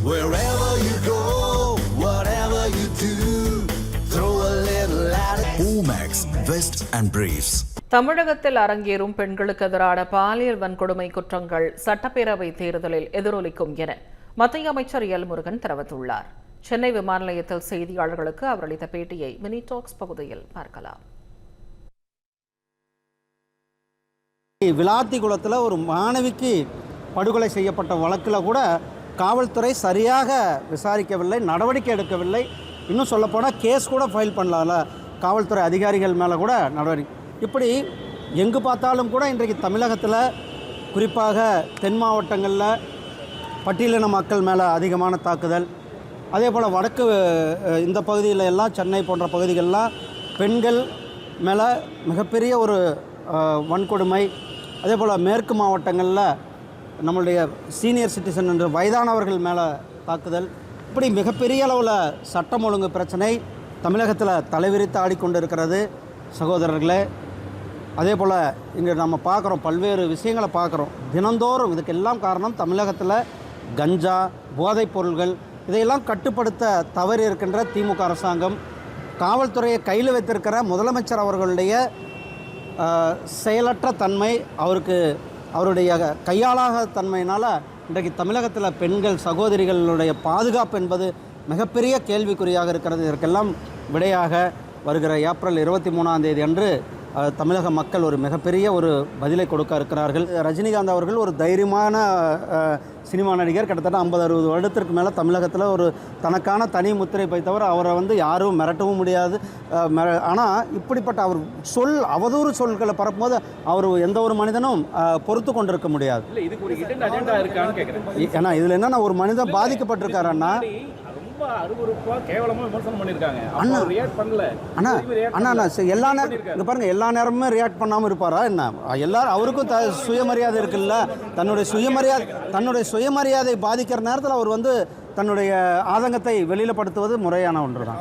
Wherever you go, whatever you do, throw a little at it. Omax, Vest and Briefs. தமிழகத்தில் அரங்கேறும் பெண்களுக்கு எதிரான பாலியல் வன்கொடுமை குற்றங்கள் சட்டப்பேரவை தேர்தலில் எதிரொலிக்கும் என மத்திய அமைச்சர் எல் முருகன் தெரிவித்துள்ளார். சென்னை விமான நிலையத்தில் செய்தியாளர்களுக்கு அவர் அளித்த பேட்டியை மினி டாக்ஸ் பகுதியில் பார்க்கலாம். விளாத்திகுளத்தில் ஒரு மாணவிக்கு படுகொலை செய்யப்பட்ட வழக்கில் கூட காவல்துறை சரியாக விசாரிக்கவில்லை, நடவடிக்கை எடுக்கவில்லை. இன்னும் சொல்லப்போனால் கேஸ் கூட ஃபைல் பண்ணல காவல்துறை அதிகாரிகள் மேலே கூட நடவடிக்கை. இப்படி எங்கு பார்த்தாலும் கூட இன்றைக்கு தமிழகத்தில் குறிப்பாக தென் மாவட்டங்களில் பட்டியலின மக்கள் மேலே அதிகமான தாக்குதல், அதே போல் வடக்கு இந்த பகுதியில் எல்லாம் சென்னை போன்ற பகுதிகளெலாம் பெண்கள் மேலே மிகப்பெரிய ஒரு வன்கொடுமை, அதே போல் மேற்கு மாவட்டங்களில் நம்மளுடைய சீனியர் சிட்டிசன் என்ற வயதானவர்கள் மேலே தாக்குதல், இப்படி மிகப்பெரிய அளவில் சட்டம் ஒழுங்கு பிரச்சனை தமிழகத்தில் தலைவிரித்து ஆடிக்கொண்டு இருக்கிறது சகோதரர்களே. அதே போல் இங்கே நம்ம பார்க்குறோம், பல்வேறு விஷயங்களை பார்க்குறோம் தினந்தோறும். இதுக்கெல்லாம் காரணம் தமிழகத்தில் கஞ்சா, போதைப் பொருள்கள் இதையெல்லாம் கட்டுப்படுத்த தவறி இருக்கின்ற திமுக அரசாங்கம், காவல்துறையை கையில் வைத்திருக்கிற முதலமைச்சர் அவர்களுடைய செயலற்ற தன்மை, அவருடைய கையாளாக தன்மையினால் இன்றைக்கு தமிழகத்தில் பெண்கள் சகோதரிகளுடைய பாதுகாப்பு என்பது மிகப்பெரிய கேள்விக்குறியாக இருக்கிறது. இதற்கெல்லாம் விடையாக வருகிற ஏப்ரல் 23 அன்று தமிழக மக்கள் ஒரு மிகப்பெரிய ஒரு பதிலை கொடுக்க இருக்கிறார்கள். ரஜினிகாந்த் அவர்கள் ஒரு தைரியமான சினிமா நடிகர். கிட்டத்தட்ட 50-60 வருடத்திற்கு மேலே தமிழகத்தில் ஒரு தனக்கான தனி முத்திரை வைத்தவர். அவரை யாரும் மிரட்டவும் முடியாது. ஆனால் இப்படிப்பட்ட அவர் அவதூறு சொல்களை பரப்பும்போது அவர் எந்த ஒரு மனிதனும் பொறுத்து கொண்டிருக்க முடியாது. ஏன்னா இதில் என்னென்னா ஒரு மனிதன் பாதிக்கப்பட்டிருக்காருன்னா எல்லா நேரமும் ரியாக்ட் பண்ணாமல் இருப்பாரா என்ன? எல்லாரும் அவருக்கும் சுயமரியாதை இருக்குல்ல. தன்னுடைய சுயமரியாதை பாதிக்கிற நேரத்தில் அவர் தன்னுடைய ஆதங்கத்தை வெளியில படுத்துவது முறையான ஒன்று தான்.